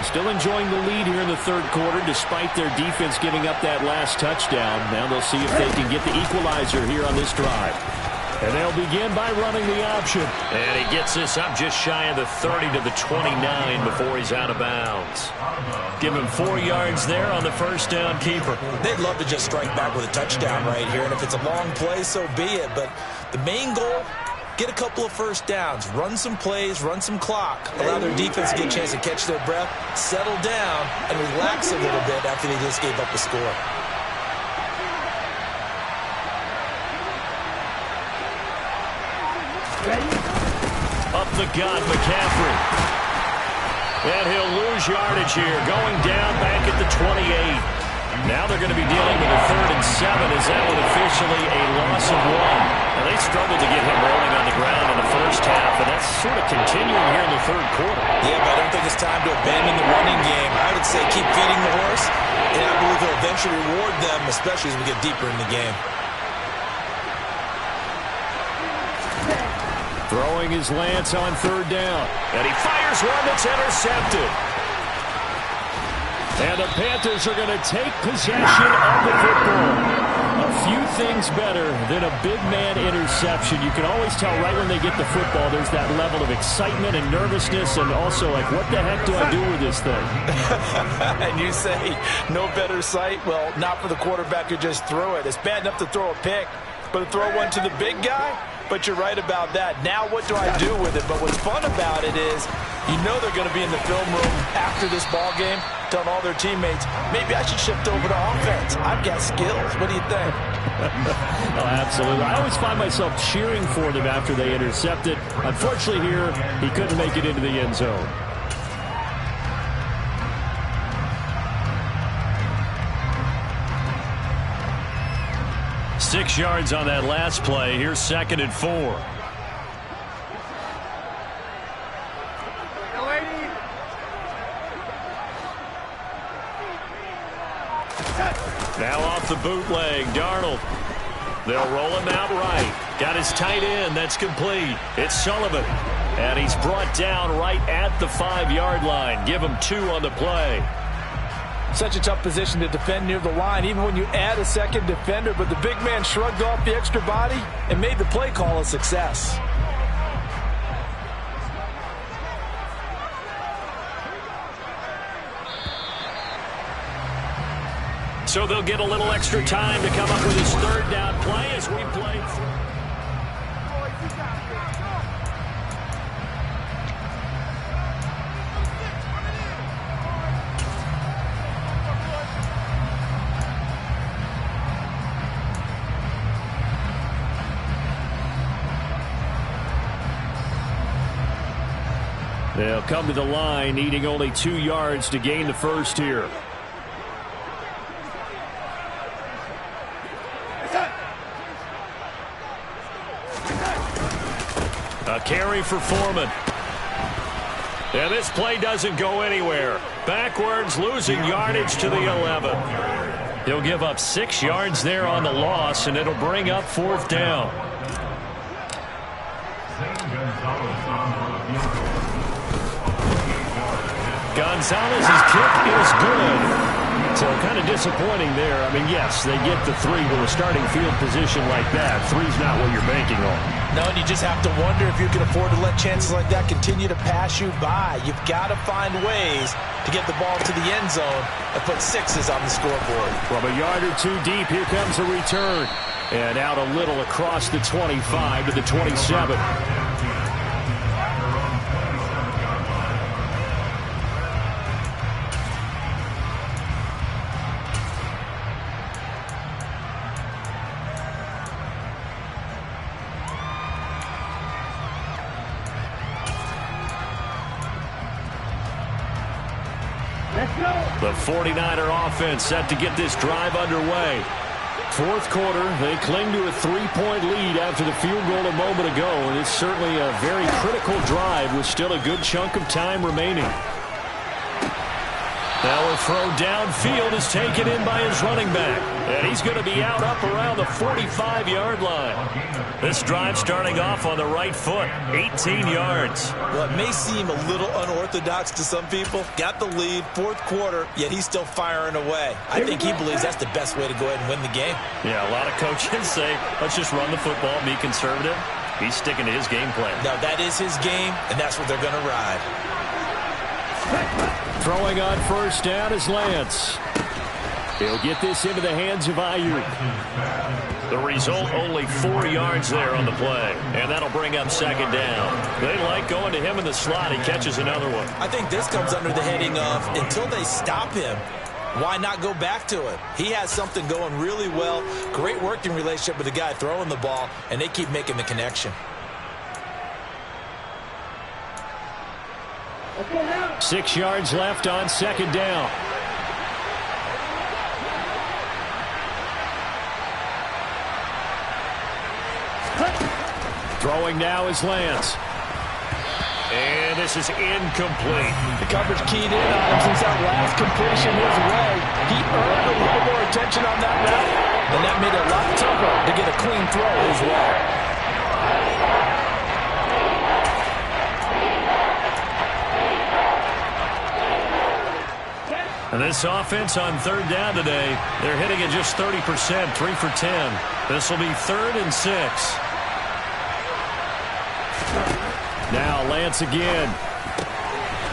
Still enjoying the lead here in the 3rd quarter despite their defense giving up that last touchdown. Now they'll see if they can get the equalizer here on this drive. And they'll begin by running the option. And he gets this up just shy of the 30 to the 29 before he's out of bounds. Give him 4 yards there on the first down keeper. They'd love to just strike back with a touchdown right here. And if it's a long play, so be it. But the main goal, get a couple of first downs, run some plays, run some clock, allow their defense to get a chance to catch their breath, settle down, and relax a little bit after they just gave up a score. Up the gut, McCaffrey. And he'll lose yardage here, going down back at the 28. Now they're going to be dealing with a 3rd and 7 as that was officially a loss of 1. Now they struggled to get him rolling on the ground in the first half, and that's sort of continuing here in the 3rd quarter. Yeah, but I don't think it's time to abandon the running game. I would say keep feeding the horse, and I believe he'll eventually reward them, especially as we get deeper in the game. Throwing his Lance on 3rd down. And he fires one that's intercepted. And the Panthers are going to take possession of the football. A few things better than a big man interception. You can always tell right when they get the football, there's that level of excitement and nervousness and also like, what the heck do I do with this thing? And you say, no better sight? Well, not for the quarterback who just threw it. It's bad enough to throw a pick, but to throw one to the big guy? But you're right about that. Now what do I do with it? But what's fun about it is you know they're going to be in the film room after this ball game telling all their teammates, maybe I should shift over to offense. I've got skills. What do you think? Oh, absolutely. I always find myself cheering for them after they intercept it. Unfortunately here, he couldn't make it into the end zone. 6 yards on that last play. Here's 2nd and 4. Now off the bootleg, Darnold. They'll roll him out right. Got his tight end. That's complete. It's Sullivan. And he's brought down right at the 5-yard line. Give him 2 on the play. Such a tough position to defend near the line, even when you add a second defender. But the big man shrugged off the extra body and made the play call a success. So they'll get a little extra time to come up with his 3rd down play as we play through. They'll come to the line, needing only 2 yards to gain the first here. A carry for Foreman. And this play doesn't go anywhere. Backwards, losing yardage to the 11. He'll give up 6 yards there on the loss, and it'll bring up 4th down. Gonzalez's kick is good. So kind of disappointing there. I mean, yes, they get the 3 with a starting field position like that. 3's not what you're banking on. No, and you just have to wonder if you can afford to let chances like that continue to pass you by. You've got to find ways to get the ball to the end zone and put 6s on the scoreboard. From a yard or 2 deep, here comes a return. And out a little across the 25 to the 27. The 49er offense set to get this drive underway. 4th quarter, they cling to a 3-point lead after the field goal a moment ago, and it's certainly a very critical drive with still a good chunk of time remaining. Now a throw downfield is taken in by his running back, and he's going to be out up around the 45-yard line. This drive starting off on the right foot, 18 yards. Well, it may seem a little unorthodox to some people. Got the lead, 4th quarter, yet he's still firing away. I think he believes that's the best way to go ahead and win the game. Yeah, a lot of coaches say, let's just run the football, be conservative. He's sticking to his game plan. No, that is his game, and that's what they're going to ride. Throwing on 1st down is Lance. He'll get this into the hands of Ayuk. The result, only 4 yards there on the play. And that'll bring up 2nd down. They like going to him in the slot. He catches another one. I think this comes under the heading of, until they stop him, why not go back to it? He has something going really well. Great working relationship with the guy throwing the ball, and they keep making the connection. 6 yards left on 2nd down. Throwing now is Lance. And this is incomplete. The coverage keyed in on him since that last completion his way. He earned a little more attention on that route, and that made it a lot tougher to get a clean throw his way. And this offense on 3rd down today, they're hitting at just 30%, 3 for 10. This will be 3rd and 6. Now Lance again.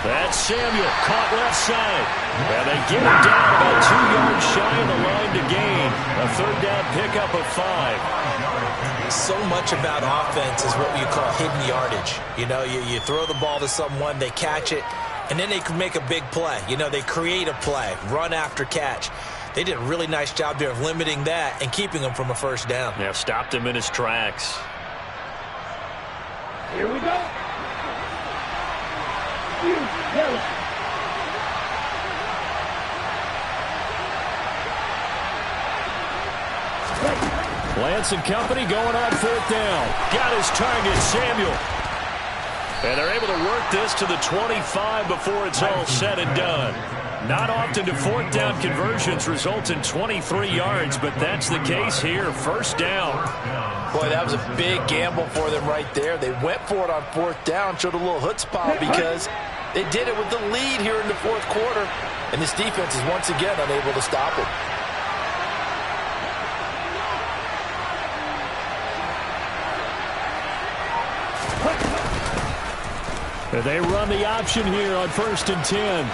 That's Samuel, caught left side. And they get him down about 2 yards shy of the line to gain. A 3rd down pickup of 5. So much about offense is what you call hidden yardage. You know, you throw the ball to someone, they catch it, and then they can make a big play. You know, they create a play, run after catch. They did a really nice job there of limiting that and keeping him from a 1st down. Yeah, stopped him in his tracks. Here we go. Yellow. Lance and company going on 4th down. Got his target, Samuel. And they're able to work this to the 25 before it's all said and done. Not often do 4th down conversions result in 23 yards, but that's the case here. 1st down. Boy, that was a big gamble for them right there. They went for it on 4th down, showed a little chutzpah because they did it with the lead here in the 4th quarter. And this defense is once again unable to stop it. They run the option here on 1st and 10.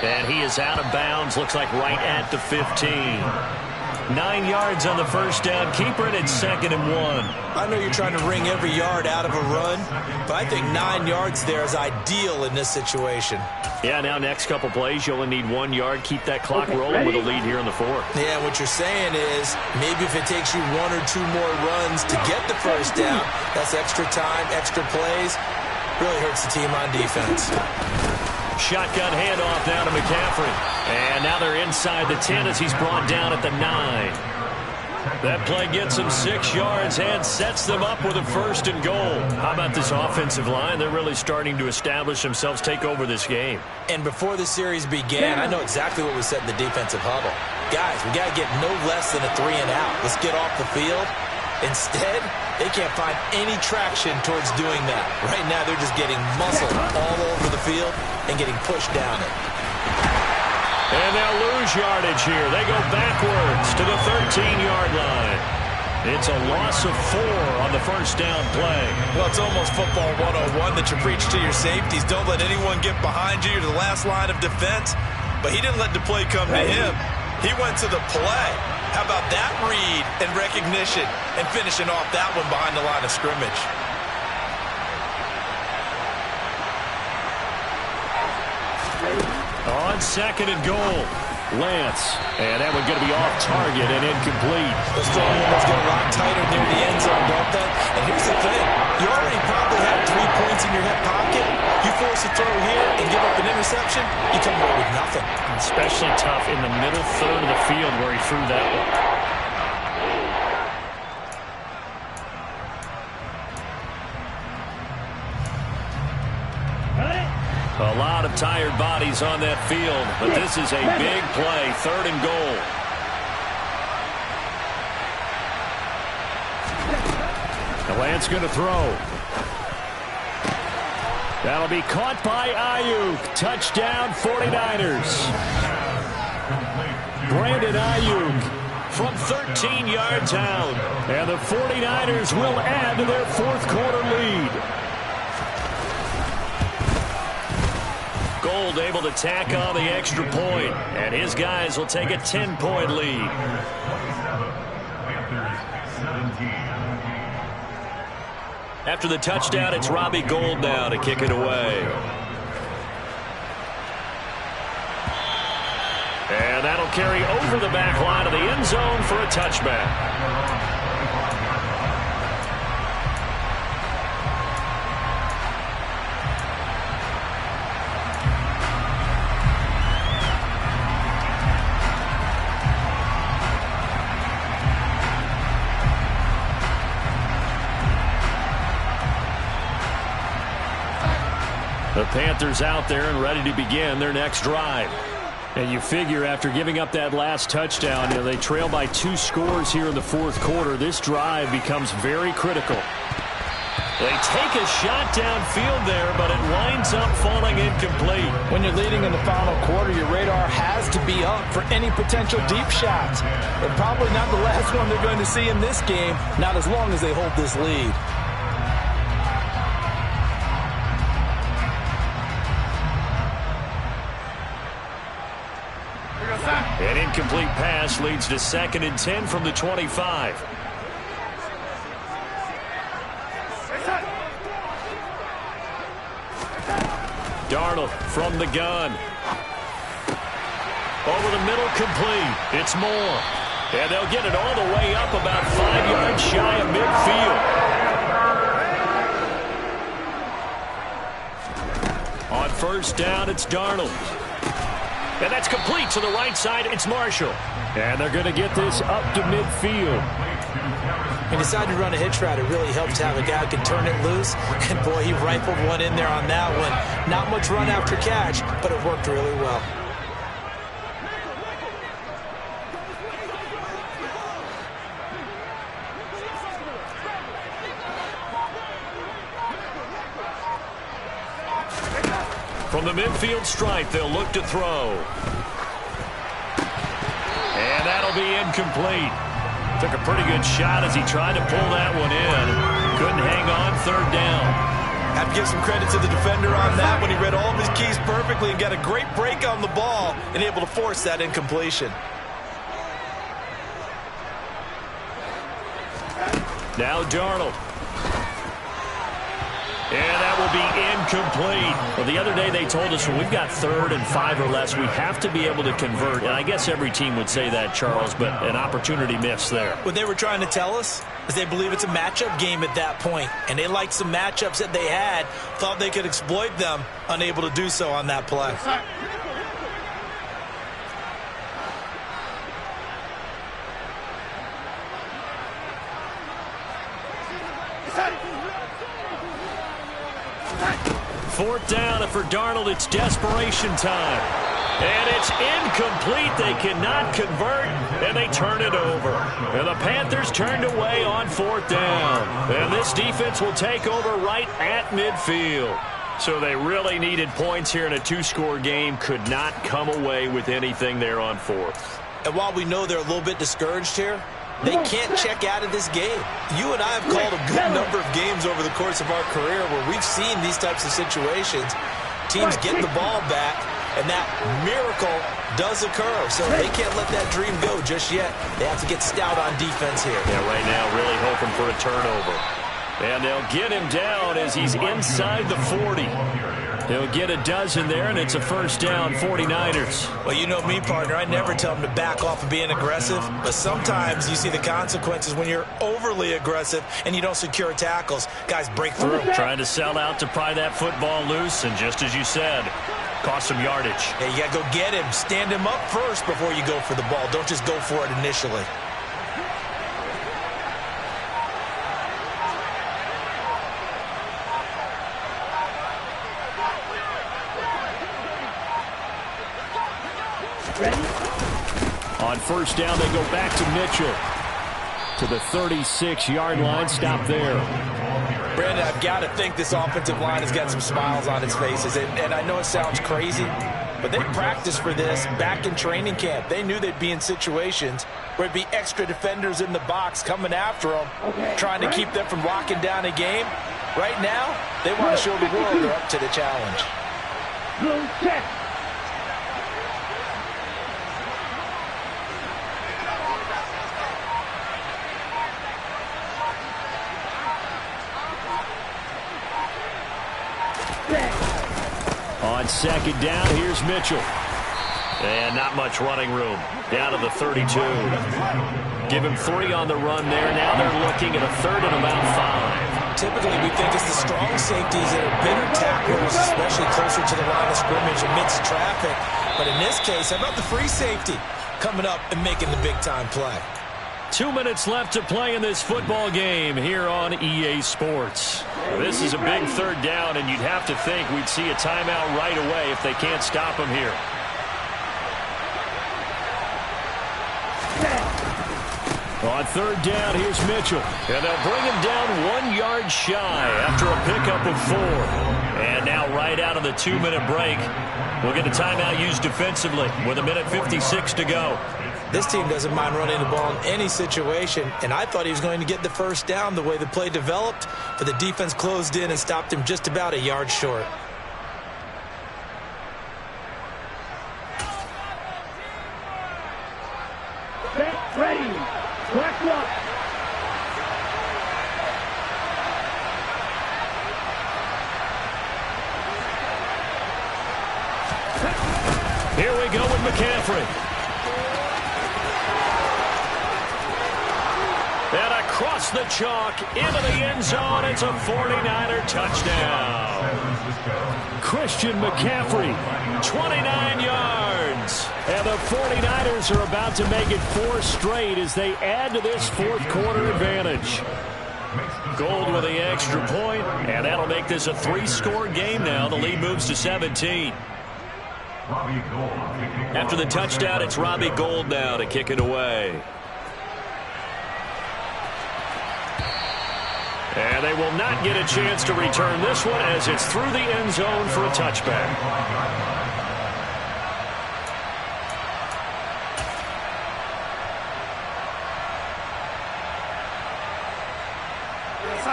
And he is out of bounds, looks like right at the 15. 9 yards on the 1st down. Keeper it at 2nd and 1. I know you're trying to wring every yard out of a run, but I think 9 yards there is ideal in this situation. Yeah, now next couple plays, you only need 1 yard. Keep that clock rolling with a lead here in the 4th. Yeah, what you're saying is maybe if it takes you 1 or 2 more runs to get the 1st down, that's extra time, extra plays. Really hurts the team on defense. Shotgun handoff down to McCaffrey. And now they're inside the 10 as he's brought down at the 9. That play gets him 6 yards and sets them up with a 1st and goal. How about this offensive line? They're really starting to establish themselves, take over this game. And before the series began, I know exactly what was said in the defensive huddle. Guys, we got to get no less than a 3 and out. Let's get off the field. Instead, they can't find any traction towards doing that. Right now, they're just getting muscled all over the field and getting pushed down it. And they'll lose yardage here. They go backwards to the 13-yard line. It's a loss of 4 on the 1st down play. Well, it's almost football 101 that you preach to your safeties. Don't let anyone get behind you. You're the last line of defense. But he didn't let the play come to him. He went to the play. How about that read and recognition and finishing off that one behind the line of scrimmage? On 2nd and goal, Lance. And that one's going to be off target and incomplete. Those throwing windows get a lot tighter near the end zone, don't they? And here's the thing. You already probably have 3 points in your hip pocket. You force a throw here and give up an interception, you come away with nothing. Especially tough in the middle third of the field where he threw that one. A lot of tired bodies on that field, but this is a big play, 3rd and goal. The Lance going to throw. That'll be caught by Ayuk. Touchdown, 49ers. Brandon Ayuk from 13 yards out. And the 49ers will add to their 4th quarter lead. Gold able to tack on the extra point, and his guys will take a 10-point lead. After the touchdown, it's Robbie Gould now to kick it away. And that'll carry over the back line of the end zone for a touchback. The Panthers out there and ready to begin their next drive. And you figure after giving up that last touchdown, they trail by 2 scores here in the 4th quarter. This drive becomes very critical. They take a shot downfield there, but it winds up falling incomplete. When you're leading in the final quarter, your radar has to be up for any potential deep shots. And probably not the last one they're going to see in this game, not as long as they hold this lead. An incomplete pass leads to 2nd and 10 from the 25. Darnold from the gun. Over the middle, complete. It's Moore. And they'll get it all the way up about 5 yards shy of midfield. On 1st down, it's Darnold. And that's complete to the right side. It's Marshall. And they're going to get this up to midfield. He decided to run a hitch route. It really helps to have a guy who can turn it loose. And, boy, he rifled one in there on that one. Not much run after catch, but it worked really well. From the midfield stripe, they'll look to throw. And that'll be incomplete. Took a pretty good shot as he tried to pull that one in. Couldn't hang on, third down. Have to give some credit to the defender on that when he read all of his keys perfectly and got a great break on the ball and able to force that incompletion. Now Darnold. And that will be incomplete. Well, the other day they told us when we've got 3rd and 5 or less, we have to be able to convert. And I guess every team would say that, Charles, but an opportunity missed there. What they were trying to tell us is they believe it's a matchup game at that point. And they liked some matchups that they had, thought they could exploit them, unable to do so on that play. Fourth down, and for Darnold, it's desperation time. And it's incomplete. They cannot convert, and they turn it over. And the Panthers turned away on 4th down. And this defense will take over right at midfield. So they really needed points here in a 2-score game. Could not come away with anything there on 4th. And while we know they're a little bit discouraged here, they can't check out of this game. You and I have called a good number of games over the course of our career where we've seen these types of situations. Teams get the ball back, and that miracle does occur. So they can't let that dream go just yet. They have to get stout on defense here. Yeah, right now really hoping for a turnover. And they'll get him down as he's inside the 40. He'll get a dozen there, and it's a first down, 49ers. Well, you know me, partner. I never tell them to back off of being aggressive. But sometimes you see the consequences when you're overly aggressive and you don't secure tackles. Guys break through. Trying to sell out to pry that football loose, and just as you said, cost some yardage. Hey, you got to go get him. Stand him up first before you go for the ball. Don't just go for it initially. On first down, they go back to Mitchell. To the 36-yard line. Stop there. Brandon, I've got to think this offensive line has got some smiles on its faces. And I know it sounds crazy, but they practiced for this back in training camp. They knew they'd be in situations where it'd be extra defenders in the box coming after them, trying to keep them from locking down a game. Right now, they want to show the world they're up to the challenge. Blue check. On second down, here's Mitchell. And not much running room. Down to the 32. Give him 3 on the run there. Now they're looking at a 3rd and about 5. Typically, we think it's the strong safeties that are better tacklers, especially closer to the line of scrimmage amidst traffic. But in this case, how about the free safety coming up and making the big-time play? 2 minutes left to play in this football game here on EA Sports. This is a big 3rd down, and you'd have to think we'd see a timeout right away if they can't stop him here. On 3rd down, here's Mitchell. And they'll bring him down 1 yard shy after a pickup of 4. And now right out of the 2-minute break, we'll get a timeout used defensively with 1:56 to go. This team doesn't mind running the ball in any situation, and I thought he was going to get the first down the way the play developed, but the defense closed in and stopped him just about a yard short. Set, ready. Black one. Here we go with McCaffrey. And across the chalk, into the end zone, it's a 49er touchdown. Christian McCaffrey, 29 yards. wins. And the 49ers are about to make it 4 straight as they add to this fourth quarter advantage. Gold with the extra point, and that'll make this a 3-score game now. The lead moves to 17. After the touchdown, it's Robbie Gould now to kick it away. And they will not get a chance to return this one as it's through the end zone for a touchback.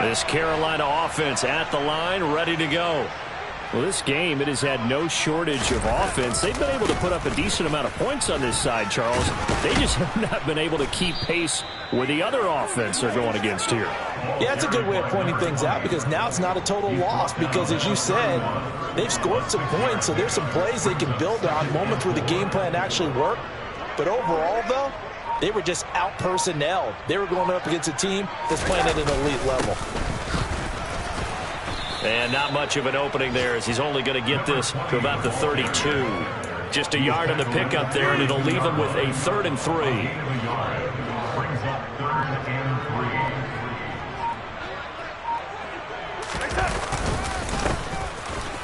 This Carolina offense at the line, ready to go. Well, this game, it has had no shortage of offense. They've been able to put up a decent amount of points on this side, Charles. They just have not been able to keep pace with the other offense they're going against here. Yeah, it's a good way of pointing things out because now it's not a total loss because, as you said, they've scored some points, so there's some plays they can build on, moments where the game plan actually worked. But overall, though, they were just out-personnelled. They were going up against a team that's playing at an elite level. And not much of an opening there as he's only going to get this to about the 32. Just a yard on the pickup there, and it'll leave him with a 3rd and 3.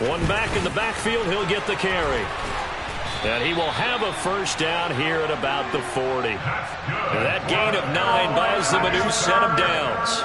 One back in the backfield, he'll get the carry. And he will have a first down here at about the 40. And that gain of 9 buys them a new set of downs.